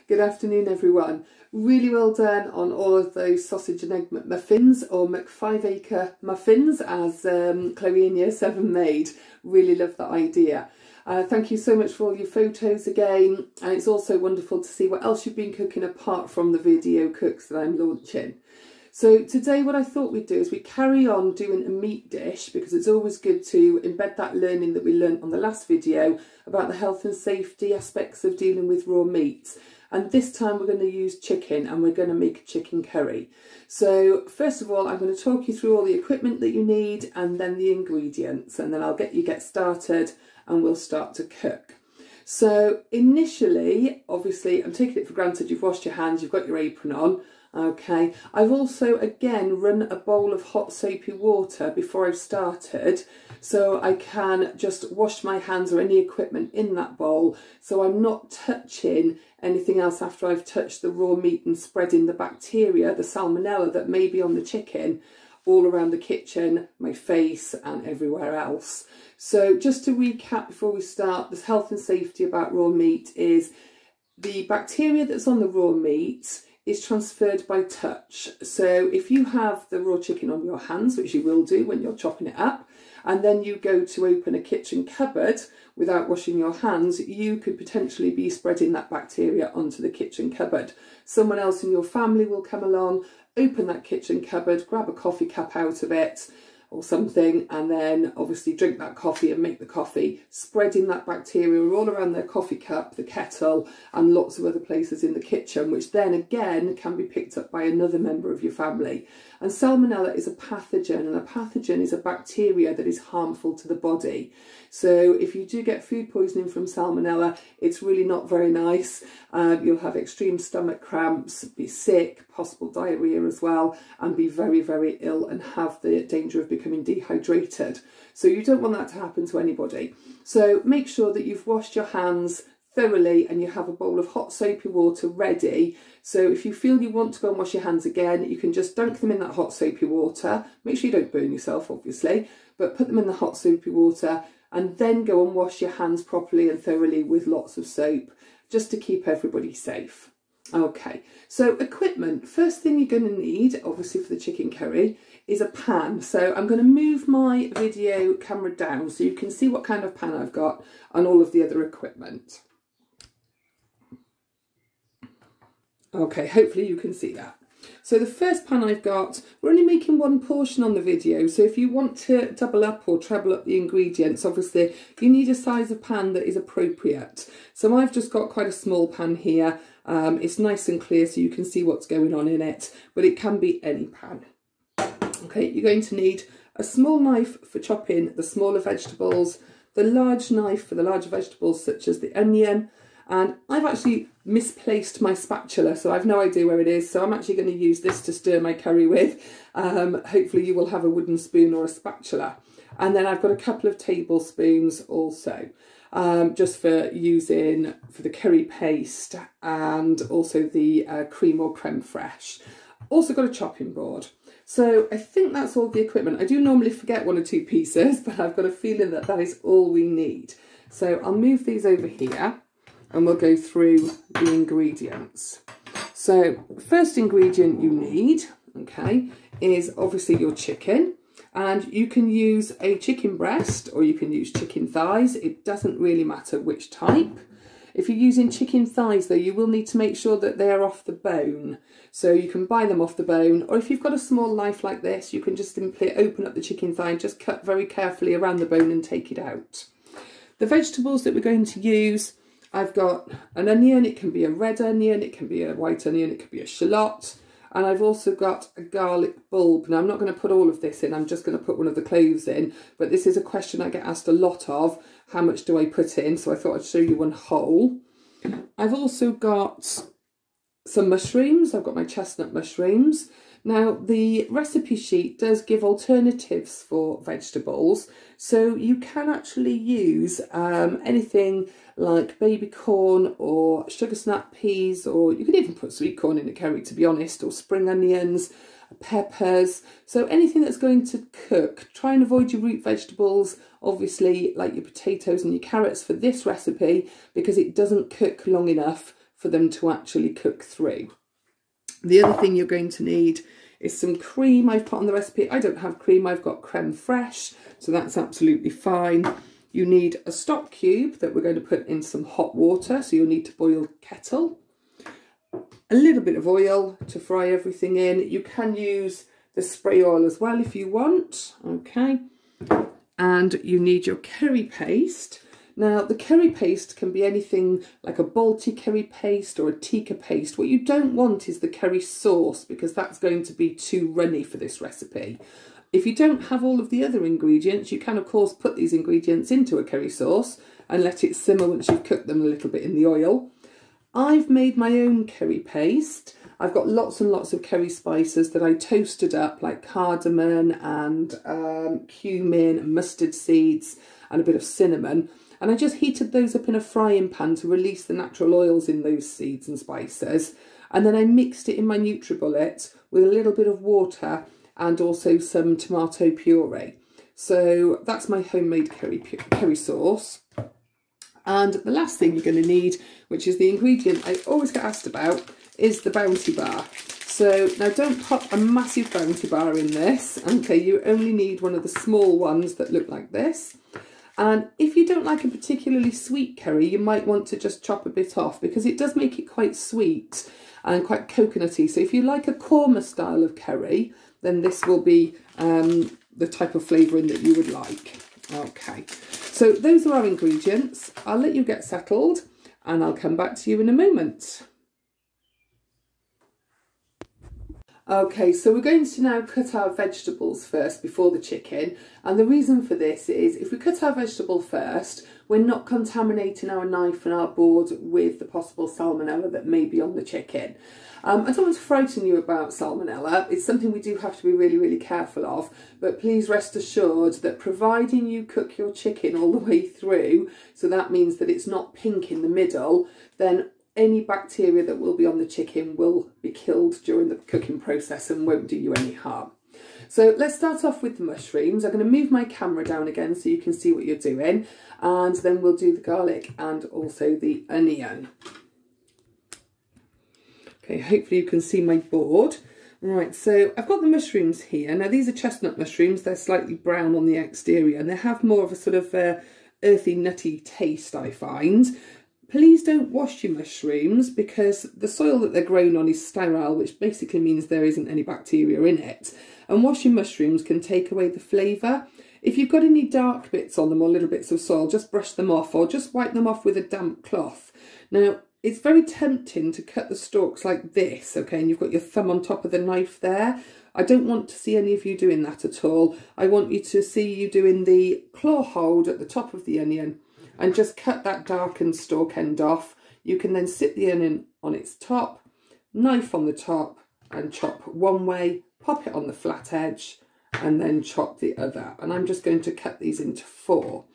Good afternoon, everyone. Really well done on all of those sausage and egg McMuffins, or Mc5acre muffins, as Chloe in Year 7 made. Really love that idea. Thank you so much for all your photos again, and it's also wonderful to see what else you've been cooking apart from the video cooks that I'm launching. So today what I thought we'd do is we carry on doing a meat dish, because it's always good to embed that learning that we learnt on the last video about the health and safety aspects of dealing with raw meats. And this time we're going to use chicken, and we're going to make a chicken curry. So first of all, I'm going to talk you through all the equipment that you need and then the ingredients, and then I'll get started and we'll start to cook. So initially, obviously, I'm taking it for granted you've washed your hands, you've got your apron on. Okay, I've also again run a bowl of hot soapy water before I've started, so I can just wash my hands or any equipment in that bowl, so I'm not touching anything else after I've touched the raw meat and spreading the bacteria, the salmonella that may be on the chicken, all around the kitchen, my face and everywhere else. So just to recap before we start, this health and safety about raw meat is the bacteria that's on the raw meat is transferred by touch. So if you have the raw chicken on your hands, which you will do when you're chopping it up, and then you go to open a kitchen cupboard without washing your hands, you could potentially be spreading that bacteria onto the kitchen cupboard. Someone else in your family will come along, open that kitchen cupboard, grab a coffee cup out of it or something, and then obviously drink that coffee and make the coffee, spreading that bacteria all around their coffee cup, the kettle, and lots of other places in the kitchen, which then again can be picked up by another member of your family. And salmonella is a pathogen, and a pathogen is a bacteria that is harmful to the body. So if you do get food poisoning from salmonella, it's really not very nice. You'll have extreme stomach cramps, be sick, possible diarrhea as well, and be very, very ill and have the danger of becoming dehydrated. So you don't want that to happen to anybody. So make sure that you've washed your hands thoroughly and you have a bowl of hot soapy water ready. So if you feel you want to go and wash your hands again, you can just dunk them in that hot soapy water. Make sure you don't burn yourself, obviously, but put them in the hot soapy water and then go and wash your hands properly and thoroughly with lots of soap, just to keep everybody safe. Okay, so equipment. First thing you're going to need, obviously for the chicken curry, is a pan. So I'm going to move my video camera down so you can see what kind of pan I've got and all of the other equipment. Okay, hopefully you can see that. So the first pan I've got, we're only making one portion on the video, so if you want to double up or treble up the ingredients, obviously you need a size of pan that is appropriate. So I've just got quite a small pan here. It's nice and clear so you can see what's going on in it, but it can be any pan. Okay, you're going to need a small knife for chopping the smaller vegetables, the large knife for the larger vegetables such as the onion, and I've actually misplaced my spatula, so I've no idea where it is, so I'm actually going to use this to stir my curry with. Hopefully you will have a wooden spoon or a spatula. And then I've got a couple of tablespoons also, just for using for the curry paste and also the cream or creme fraiche. Also got a chopping board. So I think that's all the equipment. I do normally forget one or two pieces, but I've got a feeling that that is all we need. So I'll move these over here and we'll go through the ingredients. So first ingredient you need, okay, is obviously your chicken. And you can use a chicken breast or you can use chicken thighs. It doesn't really matter which type. If you're using chicken thighs though, you will need to make sure that they're off the bone. So you can buy them off the bone, or if you've got a small knife like this, you can just simply open up the chicken thigh and just cut very carefully around the bone and take it out. The vegetables that we're going to use, I've got an onion. It can be a red onion, it can be a white onion, it could be a shallot. And I've also got a garlic bulb. Now I'm not going to put all of this in, I'm just going to put one of the cloves in, but this is a question I get asked a lot of, how much do I put in? So I thought I'd show you one whole. I've also got some mushrooms. I've got my chestnut mushrooms. Now the recipe sheet does give alternatives for vegetables, so you can actually use anything like baby corn or sugar snap peas, or you can even put sweet corn in a curry, to be honest, or spring onions, peppers. So anything that's going to cook. Try and avoid your root vegetables, obviously, like your potatoes and your carrots for this recipe, because it doesn't cook long enough for them to actually cook through. The other thing you're going to need is some cream. I've put on the recipe. I don't have cream, I've got creme fraiche, so that's absolutely fine. You need a stock cube that we're going to put in some hot water, so you'll need to boil kettle. A little bit of oil to fry everything in. You can use the spray oil as well if you want, okay. And you need your curry paste. Now the curry paste can be anything like a Balti curry paste or a tikka paste. What you don't want is the curry sauce, because that's going to be too runny for this recipe. If you don't have all of the other ingredients, you can of course put these ingredients into a curry sauce and let it simmer once you've cooked them a little bit in the oil. I've made my own curry paste. I've got lots and lots of curry spices that I toasted up, like cardamom and cumin and mustard seeds and a bit of cinnamon. And I just heated those up in a frying pan to release the natural oils in those seeds and spices. And then I mixed it in my NutriBullet with a little bit of water and also some tomato puree. So that's my homemade curry sauce. And the last thing you're going to need, which is the ingredient I always get asked about, is the Bounty Bar. So now don't pop a massive Bounty Bar in this, okay, you only need one of the small ones that look like this. And if you don't like a particularly sweet curry, you might want to just chop a bit off, because it does make it quite sweet and quite coconutty. So if you like a korma style of curry, then this will be the type of flavouring that you would like. Okay, so those are our ingredients. I'll let you get settled and I'll come back to you in a moment. Okay, so we're going to now cut our vegetables first before the chicken, and the reason for this is if we cut our vegetable first, we're not contaminating our knife and our board with the possible salmonella that may be on the chicken. I don't want to frighten you about salmonella. It's something we do have to be really, really careful of, but please rest assured that providing you cook your chicken all the way through, so that means that it's not pink in the middle, then any bacteria that will be on the chicken will be killed during the cooking process and won't do you any harm. So let's start off with the mushrooms. I'm going to move my camera down again so you can see what you're doing, and then we'll do the garlic and also the onion. Okay, hopefully you can see my board. Right, so I've got the mushrooms here. Now these are chestnut mushrooms. They're slightly brown on the exterior and they have more of a sort of earthy, nutty taste, I find. Please don't wash your mushrooms, because the soil that they're grown on is sterile, which basically means there isn't any bacteria in it. And washing mushrooms can take away the flavour. If you've got any dark bits on them or little bits of soil, just brush them off or just wipe them off with a damp cloth. Now, it's very tempting to cut the stalks like this, okay, and you've got your thumb on top of the knife there. I don't want to see any of you doing that at all. I want you to see you doing the claw hold at the top of the onion and just cut that darkened stalk end off. You can then sit the onion on its top, knife on the top, and chop one way, pop it on the flat edge, and then chop the other. And I'm just going to cut these into 4.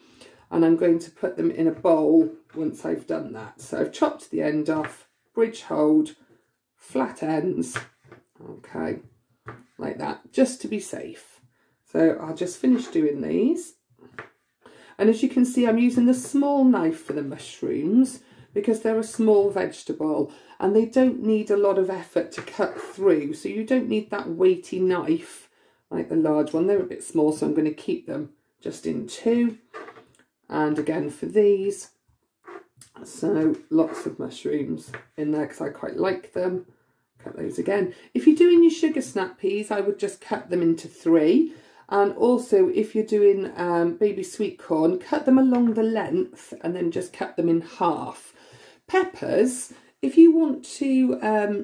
And I'm going to put them in a bowl once I've done that. So I've chopped the end off, bridge hold, flat ends, okay, like that, just to be safe. So I'll just finish doing these. And as you can see, I'm using the small knife for the mushrooms because they're a small vegetable and they don't need a lot of effort to cut through. So you don't need that weighty knife like the large one. They're a bit small, so I'm going to keep them just in 2. And again for these, so lots of mushrooms in there because I quite like them. Cut those again. If you're doing your sugar snap peas, I would just cut them into 3. And also if you're doing baby sweet corn, cut them along the length and then just cut them in half. Peppers, if you want to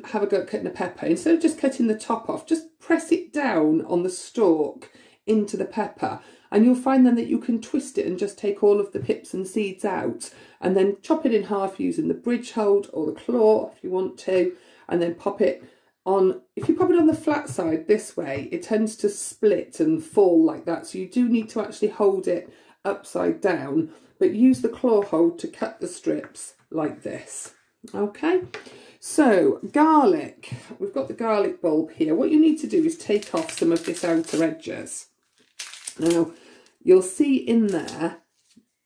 have a go at cutting a pepper, instead of just cutting the top off, just press it down on the stalk into the pepper. And you'll find then that you can twist it and just take all of the pips and seeds out and then chop it in half using the bridge hold or the claw if you want to, and then pop it on. If you pop it on the flat side this way, it tends to split and fall like that. So you do need to actually hold it upside down, but use the claw hold to cut the strips like this. Okay, so garlic. We've got the garlic bulb here. What you need to do is take off some of this outer edges. Now, you'll see in there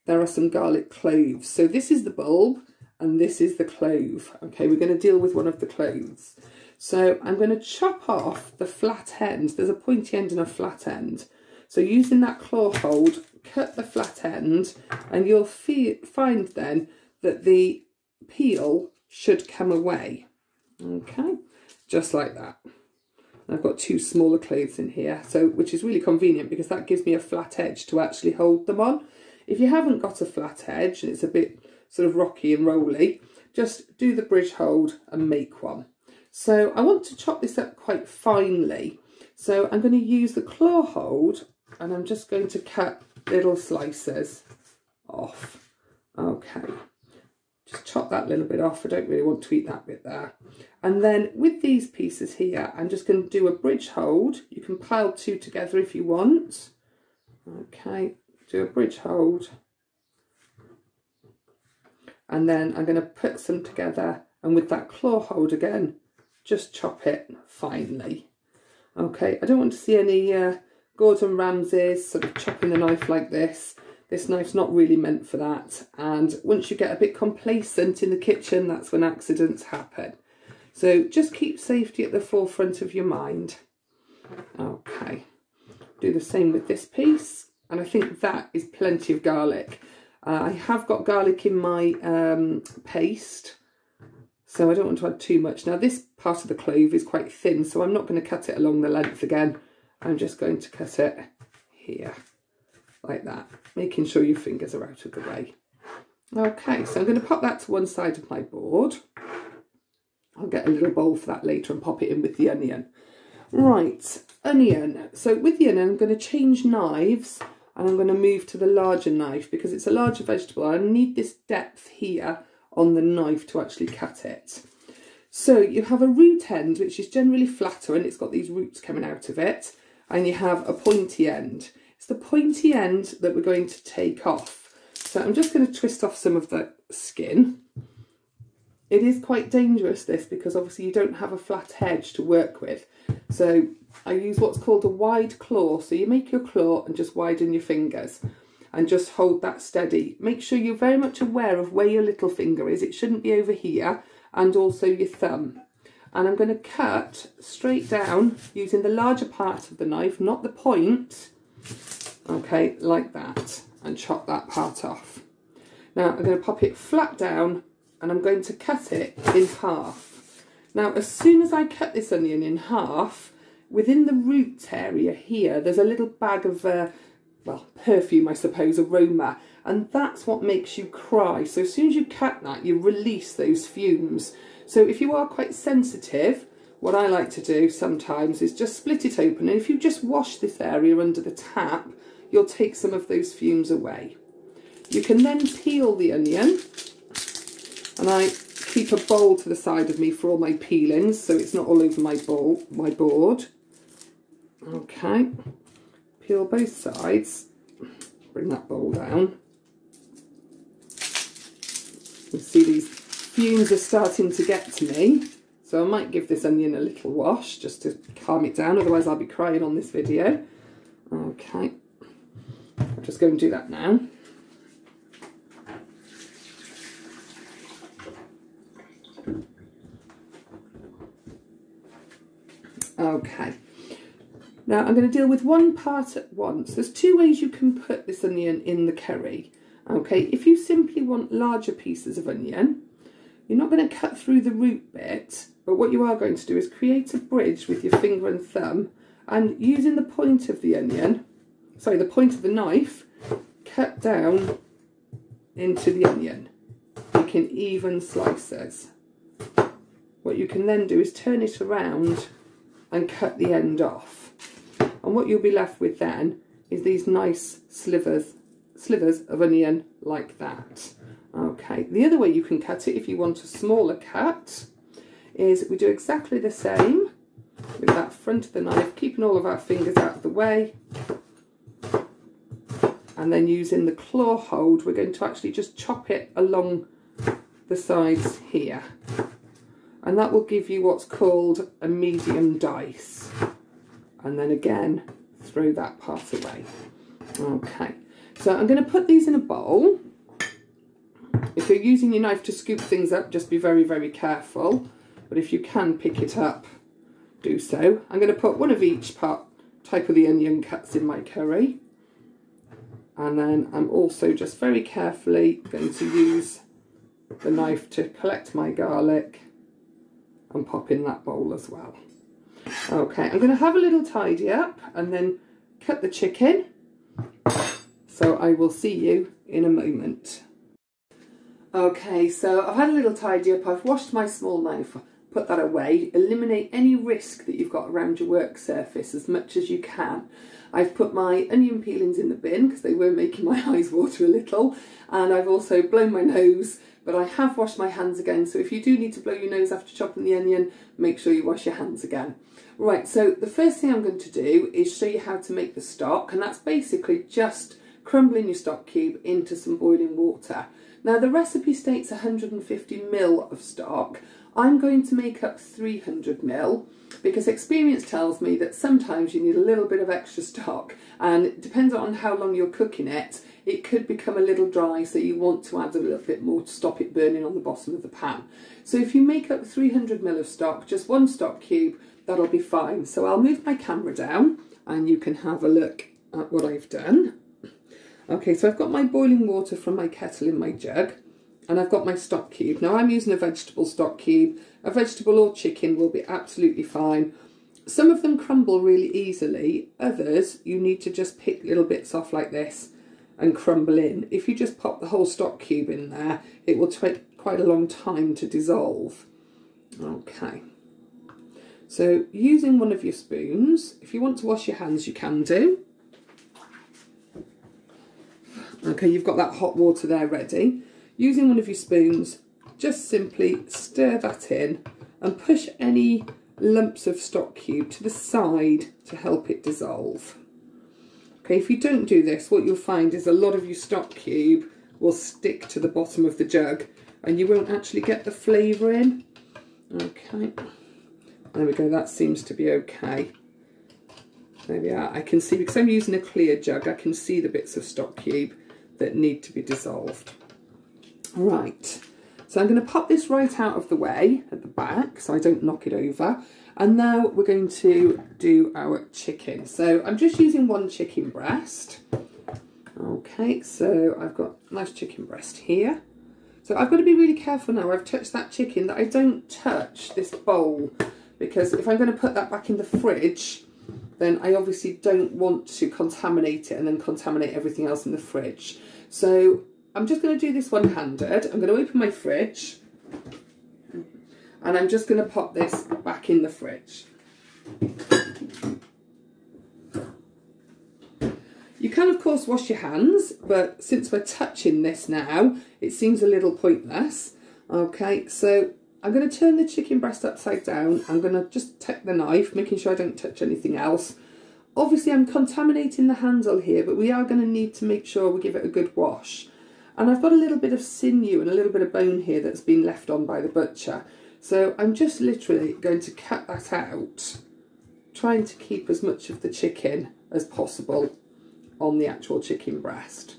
are some garlic cloves. So this is the bulb and this is the clove. Okay, we're going to deal with one of the cloves. So I'm going to chop off the flat end. There's a pointy end and a flat end. So using that claw hold, cut the flat end, and you'll find then that the peel should come away. Okay, just like that. I've got two smaller cloves in here, so which is really convenient because that gives me a flat edge to actually hold them on. If you haven't got a flat edge and it's a bit sort of rocky and rolly, just do the bridge hold and make one. So I want to chop this up quite finely. So I'm going to use the claw hold and I'm just going to cut little slices off. Okay, just chop that little bit off. I don't really want to eat that bit there. And then with these pieces here, I'm just going to do a bridge hold. You can pile two together if you want. Okay, do a bridge hold. And then I'm going to put some together, and with that claw hold again, just chop it finely. Okay, I don't want to see any Gordon Ramsay's sort of chopping the knife like this. This knife's not really meant for that. And once you get a bit complacent in the kitchen, that's when accidents happen. So just keep safety at the forefront of your mind. Okay, do the same with this piece. And I think that is plenty of garlic. I have got garlic in my paste, so I don't want to add too much. Now this part of the clove is quite thin, so I'm not going to cut it along the length again. I'm just going to cut it here, like that, making sure your fingers are out of the way. Okay, so I'm going to pop that to one side of my board. I'll get a little bowl for that later and pop it in with the onion. Right, onion. So with the onion, I'm going to change knives and I'm going to move to the larger knife because it's a larger vegetable. I need this depth here on the knife to actually cut it. So you have a root end, which is generally flatter and it's got these roots coming out of it. And you have a pointy end. It's the pointy end that we're going to take off. So I'm just going to twist off some of the skin. It is quite dangerous, this, because obviously you don't have a flat edge to work with. So I use what's called a wide claw. So you make your claw and just widen your fingers and just hold that steady. Make sure you're very much aware of where your little finger is. It shouldn't be over here, and also your thumb. And I'm going to cut straight down using the larger part of the knife, not the point. Okay, like that, and chop that part off. Now I'm going to pop it flat down and I'm going to cut it in half. Now, as soon as I cut this onion in half, within the root area here, there's a little bag of, well, perfume, I suppose, aroma, and that's what makes you cry. So as soon as you cut that, you release those fumes. So if you are quite sensitive, what I like to do sometimes is just split it open, and if you just wash this area under the tap, you'll take some of those fumes away. You can then peel the onion, and I keep a bowl to the side of me for all my peelings so it's not all over my board. Okay, peel both sides, bring that bowl down. You see these fumes are starting to get to me, so I might give this onion a little wash just to calm it down, otherwise I'll be crying on this video. Okay, I'll just go and do that now. Okay, now I'm going to deal with one part at once. There's two ways you can put this onion in the curry. Okay, if you simply want larger pieces of onion, you're not going to cut through the root bit, but what you are going to do is create a bridge with your finger and thumb, and using the point of the onion, sorry, the point of the knife, cut down into the onion, making even slices. What you can then do is turn it around and cut the end off. And what you'll be left with then is these nice slivers of onion like that. Okay, the other way you can cut it if you want a smaller cut is we do exactly the same with that front of the knife, keeping all of our fingers out of the way. And then using the claw hold, we're going to actually just chop it along the sides here. And that will give you what's called a medium dice. And then again, throw that part away. Okay, so I'm going to put these in a bowl. If you're using your knife to scoop things up, just be very, very careful. But if you can pick it up, do so. I'm going to put one of each type of the onion cuts in my curry. And then I'm also just very carefully going to use the knife to collect my garlic and pop in that bowl as well. Okay, I'm going to have a little tidy up and then cut the chicken. So I will see you in a moment. Okay, so I've had a little tidy up. I've washed my small knife, put that away. Eliminate any risk that you've got around your work surface as much as you can. I've put my onion peelings in the bin because they were making my eyes water a little, and I've also blown my nose, but I have washed my hands again. So if you do need to blow your nose after chopping the onion, make sure you wash your hands again. Right, so the first thing I'm going to do is show you how to make the stock, and that's basically just crumbling your stock cube into some boiling water. Now the recipe states 150 ml of stock. I'm going to make up 300 ml because experience tells me that sometimes you need a little bit of extra stock, and it depends on how long you're cooking it. It could become a little dry, so you want to add a little bit more to stop it burning on the bottom of the pan. So if you make up 300 ml of stock, just one stock cube, that'll be fine. So I'll move my camera down and you can have a look at what I've done. Okay, so I've got my boiling water from my kettle in my jug, and I've got my stock cube. Now I'm using a vegetable stock cube. A vegetable or chicken will be absolutely fine. Some of them crumble really easily. Others, you need to just pick little bits off like this and crumble in. If you just pop the whole stock cube in there, it will take quite a long time to dissolve. Okay. So using one of your spoons, if you want to wash your hands, you can do. Okay, you've got that hot water there ready. Using one of your spoons, just simply stir that in and push any lumps of stock cube to the side to help it dissolve. Okay, if you don't do this, what you'll find is a lot of your stock cube will stick to the bottom of the jug and you won't actually get the flavour in. Okay, there we go, that seems to be okay. There we are. I can see, because I'm using a clear jug, I can see the bits of stock cube that need to be dissolved. Right, so I'm going to pop this right out of the way at the back so I don't knock it over. And now we're going to do our chicken. So I'm just using one chicken breast. Okay, so I've got a nice chicken breast here. So I've got to be really careful now. I've touched that chicken that I don't touch this bowl, because if I'm going to put that back in the fridge, then I obviously don't want to contaminate it and then contaminate everything else in the fridge. So I'm just going to do this one-handed. I'm going to open my fridge and I'm just going to pop this back in the fridge. You can of course wash your hands, but since we're touching this now, it seems a little pointless. Okay, so I'm going to turn the chicken breast upside down. I'm going to just take the knife, making sure I don't touch anything else. Obviously I'm contaminating the handle here, but we are going to need to make sure we give it a good wash. And I've got a little bit of sinew and a little bit of bone here that's been left on by the butcher. So I'm just literally going to cut that out, trying to keep as much of the chicken as possible on the actual chicken breast.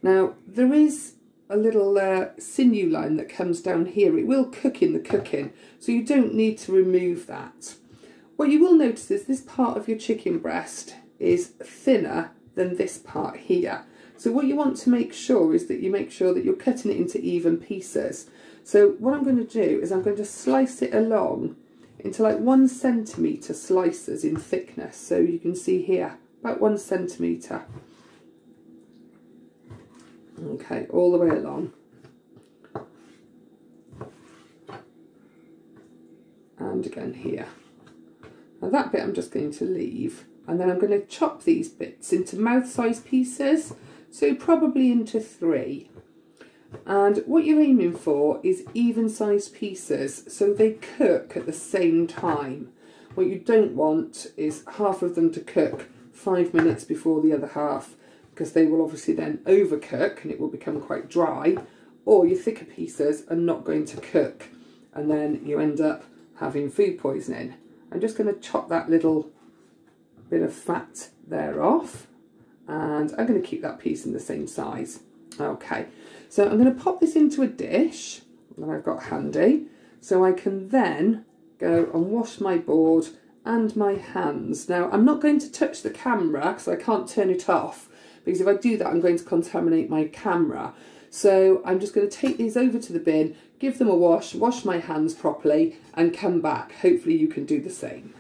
Now there is a little sinew line that comes down here. It will cook in the cooking, so you don't need to remove that. What you will notice is this part of your chicken breast is thinner than this part here. So what you want to make sure is that you make sure that you're cutting it into even pieces. So what I'm going to do is I'm going to slice it along into like 1 centimetre slices in thickness. So you can see here, about 1 centimetre. Okay, all the way along. And again here. Now that bit I'm just going to leave, and then I'm going to chop these bits into mouth-sized pieces, so probably into 3. And what you're aiming for is even-sized pieces, so they cook at the same time. What you don't want is half of them to cook 5 minutes before the other half, because they will obviously then overcook and it will become quite dry, or your thicker pieces are not going to cook and then you end up having food poisoning. I'm just going to chop that little bit of fat there off, and I'm going to keep that piece in the same size. Okay, So I'm going to pop this into a dish that I've got handy, so I can then go and wash my board and my hands. Now I'm not going to touch the camera because I can't turn it off, because if I do that I'm going to contaminate my camera. So I'm just going to take these over to the bin, give them a wash my hands properly and come back. Hopefully you can do the same.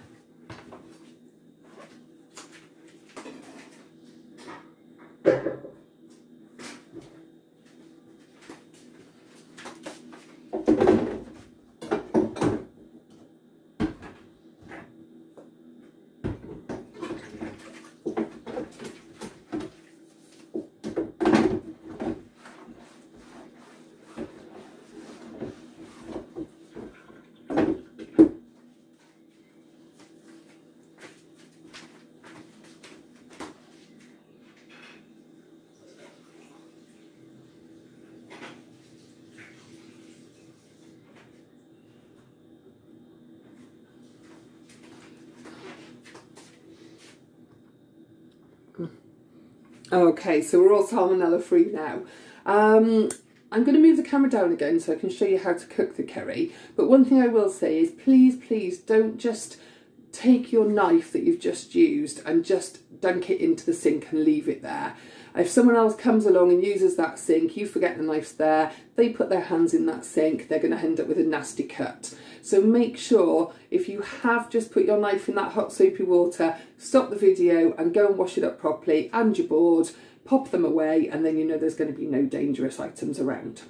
Okay, so we're all salmonella free now. I'm going to move the camera down again so I can show you how to cook the curry. But one thing I will say is please don't just take your knife that you've just used and just dunk it into the sink and leave it there. If someone else comes along and uses that sink, you forget the knife's there, they put their hands in that sink, they're going to end up with a nasty cut. So make sure if you have just put your knife in that hot soapy water, stop the video and go and wash it up properly and your board, pop them away, and then you know there's going to be no dangerous items around.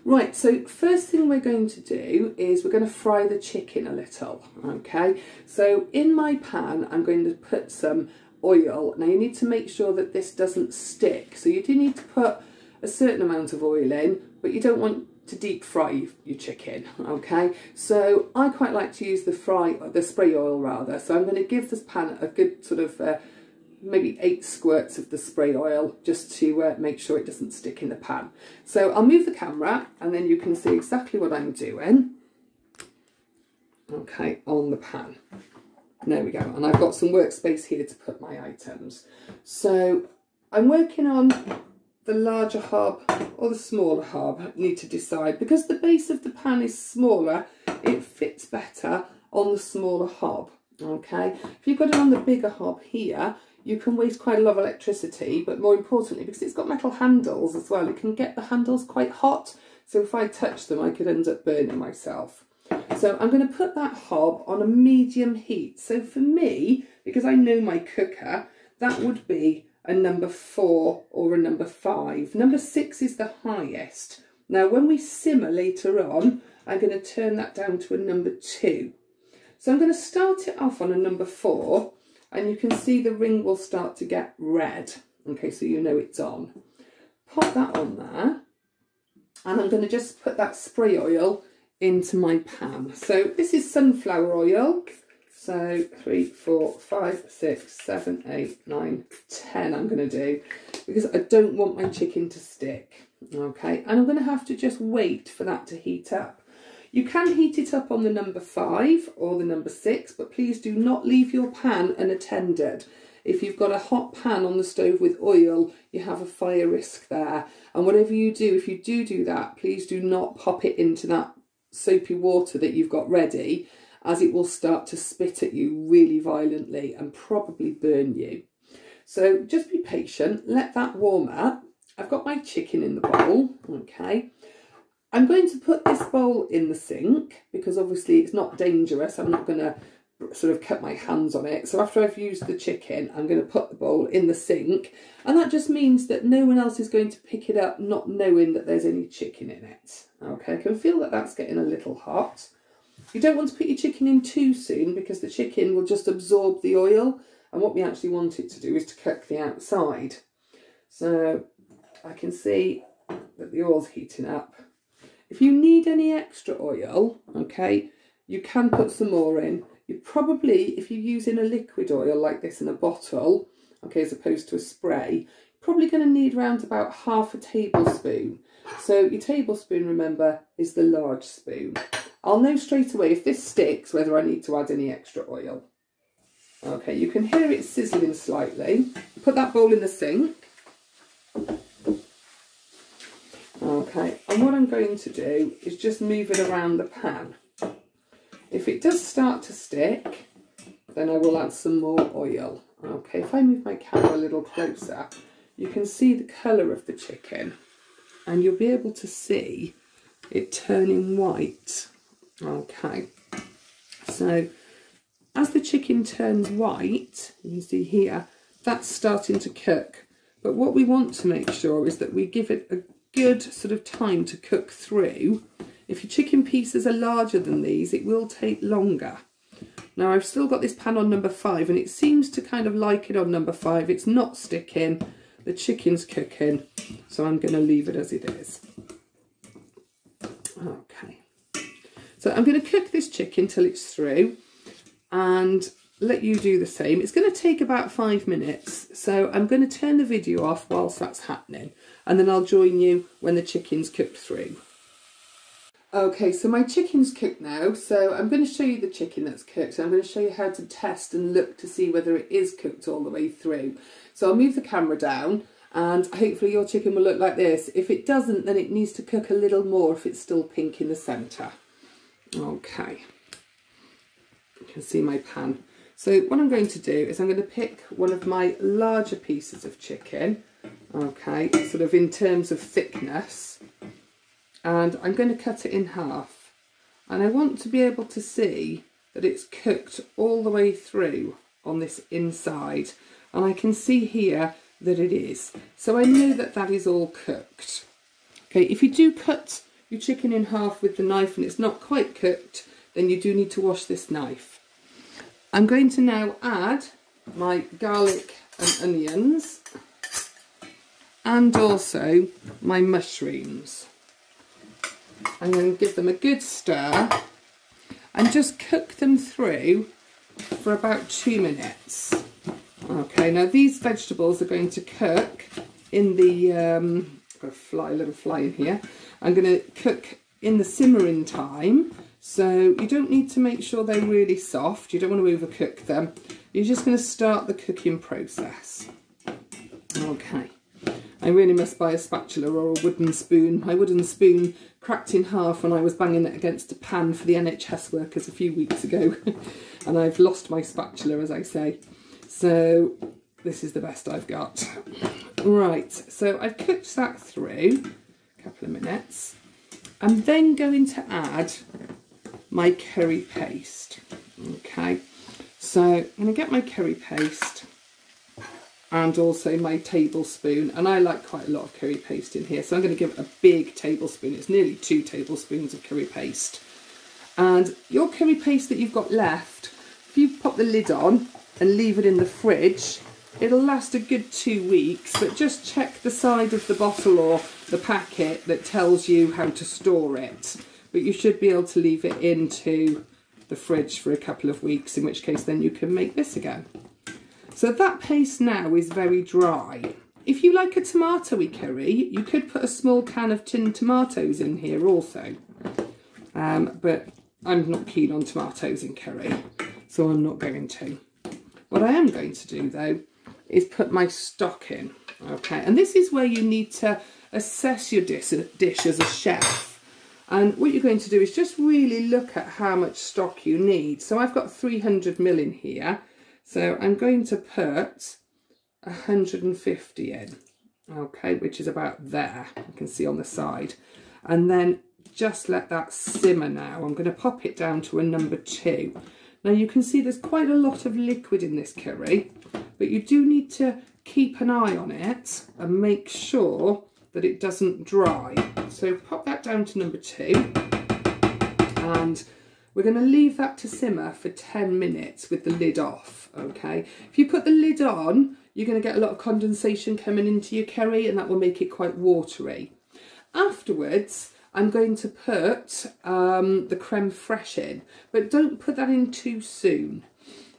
Right, so first thing we're going to do is we're going to fry the chicken a little, okay? So in my pan, I'm going to put some oil. Now you need to make sure that this doesn't stick. So you do need to put a certain amount of oil in, but you don't want to deep fry your chicken, okay? So I quite like to use the spray oil rather. So I'm going to give this pan a good sort of maybe 8 squirts of the spray oil just to make sure it doesn't stick in the pan. So I'll move the camera and then you can see exactly what I'm doing, okay, on the pan. There we go, and I've got some workspace here to put my items. So I'm working on the larger hob or the smaller hob. I need to decide, because the base of the pan is smaller, it fits better on the smaller hob, okay? If you've got it on the bigger hob here, you can waste quite a lot of electricity, but more importantly, because it's got metal handles as well, it can get the handles quite hot. So if I touch them, I could end up burning myself. So I'm going to put that hob on a medium heat. So for me, because I know my cooker, that would be a number 4 or a number 5. Number 6 is the highest. Now when we simmer later on, I'm going to turn that down to a number 2. So I'm going to start it off on a number 4, and you can see the ring will start to get red. Okay, so you know it's on. Pop that on there, and I'm going to just put that spray oil into my pan. So this is sunflower oil. So 3, 4, 5, 6, 7, 8, 9, 10 I'm going to do, because I don't want my chicken to stick. Okay, and I'm going to have to just wait for that to heat up. You can heat it up on the number 5 or the number 6, but please do not leave your pan unattended. If you've got a hot pan on the stove with oil, you have a fire risk there. And whatever you do, if you do that, please do not pop it into that soapy water that you've got ready, as it will start to spit at you really violently and probably burn you. So just be patient, let that warm up. I've got my chicken in the bowl, okay. I'm going to put this bowl in the sink because obviously it's not dangerous. I'm not going to sort of cut my hands on it. So after I've used the chicken, I'm going to put the bowl in the sink, and that just means that no one else is going to pick it up not knowing that there's any chicken in it. Okay, I can feel that that's getting a little hot. You don't want to put your chicken in too soon because the chicken will just absorb the oil, and what we actually want it to do is to cook the outside. So I can see that the oil's heating up. If you need any extra oil, okay, you can put some more in. You probably, if you're using a liquid oil like this in a bottle, okay, as opposed to a spray, you're probably going to need around about half a tablespoon. So your tablespoon, remember, is the large spoon. I'll know straight away if this sticks whether I need to add any extra oil. Okay, you can hear it sizzling slightly. Put that bowl in the sink. Okay, and what I'm going to do is just move it around the pan. If it does start to stick, then I will add some more oil. Okay, if I move my camera a little closer, you can see the colour of the chicken and you'll be able to see it turning white. Okay, so as the chicken turns white, you can see here, that's starting to cook. But what we want to make sure is that we give it a good sort of time to cook through. If your chicken pieces are larger than these, it will take longer. Now I've still got this pan on number 5 and it seems to kind of like it on number 5. It's not sticking, the chicken's cooking, so I'm going to leave it as it is. Okay, so I'm going to cook this chicken till it's through and let you do the same. It's going to take about 5 minutes, so I'm going to turn the video off whilst that's happening and then I'll join you when the chicken's cooked through. Okay, so my chicken's cooked now, so I'm going to show you the chicken that's cooked. I'm going to show you how to test and look to see whether it is cooked all the way through. So I'll move the camera down and hopefully your chicken will look like this. If it doesn't, then it needs to cook a little more if it's still pink in the centre. Okay, you can see my pan. So what I'm going to do is I'm going to pick one of my larger pieces of chicken, okay, sort of in terms of thickness, and I'm going to cut it in half. And I want to be able to see that it's cooked all the way through on this inside. And I can see here that it is. So I know that that is all cooked. Okay, if you do cut your chicken in half with the knife and it's not quite cooked, then you do need to wash this knife. I'm going to now add my garlic and onions and also my mushrooms. I'm going to give them a good stir and just cook them through for about 2 minutes. Okay, now these vegetables are going to cook in the, I've got a little fly in here. I'm going to cook in the simmering time, so you don't need to make sure they're really soft. You don't want to overcook them. You're just going to start the cooking process. Okay. I really must buy a spatula or a wooden spoon. My wooden spoon cracked in half when I was banging it against a pan for the NHS workers a few weeks ago. And I've lost my spatula, as I say. So this is the best I've got. Right, so I've cooked that through a couple of minutes. I'm then going to add my curry paste. Okay, so I'm going to get my curry paste and also my tablespoon, and I like quite a lot of curry paste in here, so I'm going to give it a big tablespoon. It's nearly 2 tablespoons of curry paste. And your curry paste that you've got left, if you pop the lid on and leave it in the fridge, it'll last a good 2 weeks, but just check the side of the bottle or the packet that tells you how to store it. But you should be able to leave it into the fridge for a couple of weeks, in which case then you can make this again. So that paste now is very dry. If you like a tomatoey curry, you could put a small can of tinned tomatoes in here also. But I'm not keen on tomatoes in curry, so I'm not going to. What I am going to do though is put my stock in. Okay, and this is where you need to assess your dish as a chef. And what you're going to do is just really look at how much stock you need. So I've got 300 ml in here. So I'm going to put 150 in, okay, which is about there, you can see on the side. And then just let that simmer now. I'm going to pop it down to a number 2. Now you can see there's quite a lot of liquid in this curry, but you do need to keep an eye on it and make sure that it doesn't dry. So pop that down to number 2 and we're going to leave that to simmer for 10 minutes with the lid off, okay? If you put the lid on, you're going to get a lot of condensation coming into your curry and that will make it quite watery. Afterwards, I'm going to put the creme fraiche in, but don't put that in too soon.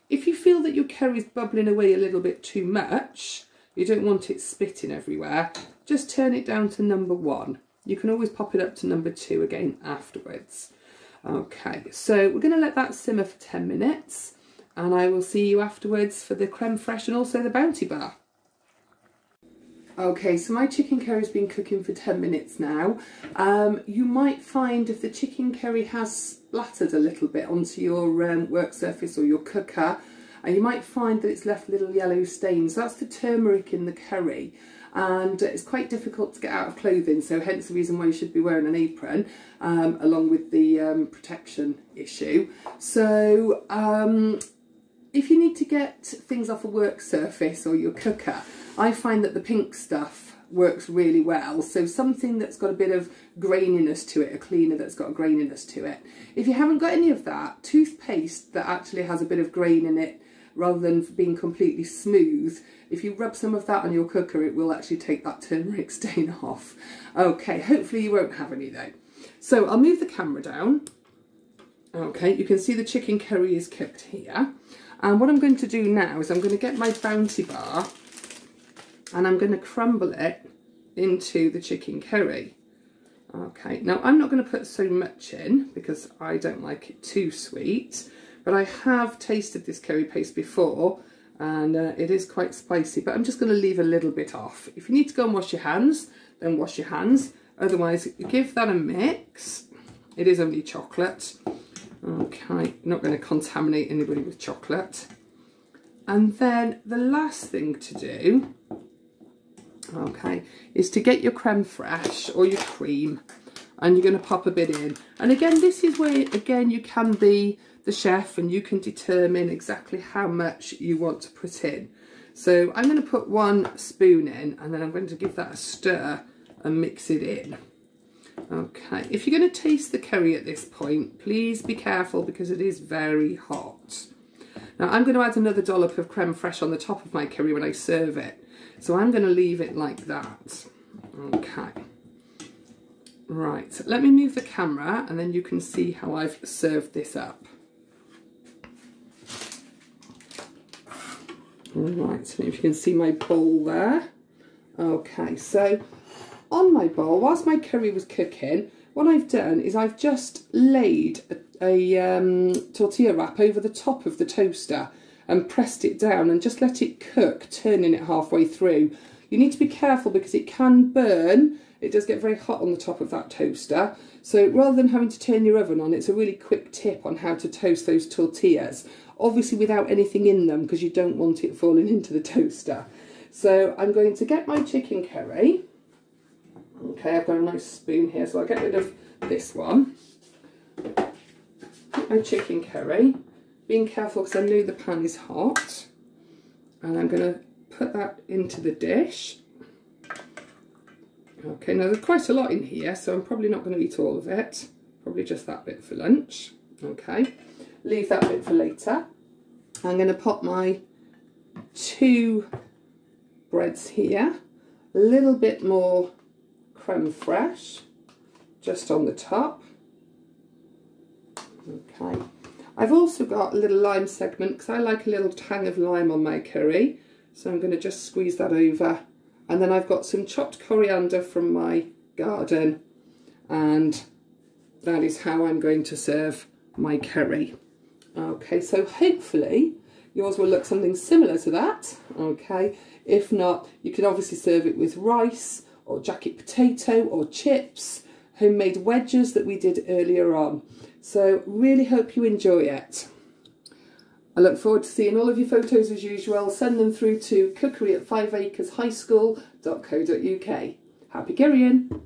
If you feel that your curry's bubbling away a little bit too much, you don't want it spitting everywhere, just turn it down to number 1. You can always pop it up to number 2 again afterwards. Okay, so we're going to let that simmer for 10 minutes and I will see you afterwards for the creme fraiche and also the Bounty bar. Okay, so my chicken curry's been cooking for 10 minutes now. You might find if the chicken curry has splattered a little bit onto your work surface or your cooker, and you might find that it's left little yellow stains. That's the turmeric in the curry, and it's quite difficult to get out of clothing, so hence the reason why you should be wearing an apron, along with the protection issue. So if you need to get things off a work surface or your cooker, I find that the pink stuff works really well. So something that's got a bit of graininess to it, a cleaner that's got a graininess to it. If you haven't got any of that, toothpaste that actually has a bit of grain in it rather than being completely smooth, if you rub some of that on your cooker, it will actually take that turmeric stain off. Okay, hopefully you won't have any though. So I'll move the camera down. Okay, you can see the chicken curry is cooked here. And what I'm going to do now is I'm going to get my Bounty bar and I'm going to crumble it into the chicken curry. Okay, now I'm not going to put so much in because I don't like it too sweet, but I have tasted this curry paste before and it is quite spicy, but I'm just going to leave a little bit off. If you need to go and wash your hands, then wash your hands. Otherwise, give that a mix. It is only chocolate. Okay, not going to contaminate anybody with chocolate. And then the last thing to do, okay, is to get your creme fraiche or your cream, and you're going to pop a bit in. And again, this is where, again, you can be the chef and you can determine exactly how much you want to put in. So I'm going to put 1 spoon in, and then I'm going to give that a stir and mix it in. Okay, if you're going to taste the curry at this point, please be careful because it is very hot. Now I'm going to add another dollop of creme fraiche on the top of my curry when I serve it. So I'm going to leave it like that. Okay. Right, let me move the camera and then you can see how I've served this up. Right, so if you can see my bowl there. Okay, so on my bowl, whilst my curry was cooking, what I've done is I've just laid a tortilla wrap over the top of the toaster and pressed it down and just let it cook, turning it halfway through. You need to be careful because it can burn. It does get very hot on the top of that toaster. So rather than having to turn your oven on, it's a really quick tip on how to toast those tortillas. Obviously without anything in them because you don't want it falling into the toaster. So I'm going to get my chicken curry. Okay, I've got a nice spoon here, so I'll get rid of this one. My chicken curry, being careful because I know the pan is hot. And I'm going to put that into the dish. Okay, now there's quite a lot in here, so I'm probably not going to eat all of it. Probably just that bit for lunch. Okay, leave that bit for later. I'm going to pop my 2 breads here. A little bit more creme fraiche just on the top. Okay, I've also got a little lime segment because I like a little tang of lime on my curry, so I'm going to just squeeze that over. And then I've got some chopped coriander from my garden, and that is how I'm going to serve my curry. Okay, so hopefully yours will look something similar to that. Okay, if not, you can obviously serve it with rice or jacket potato or chips, homemade wedges that we did earlier on. So really hope you enjoy it. I look forward to seeing all of your photos as usual. Send them through to cookery@5acreshighschool.co.uk. Happy currying!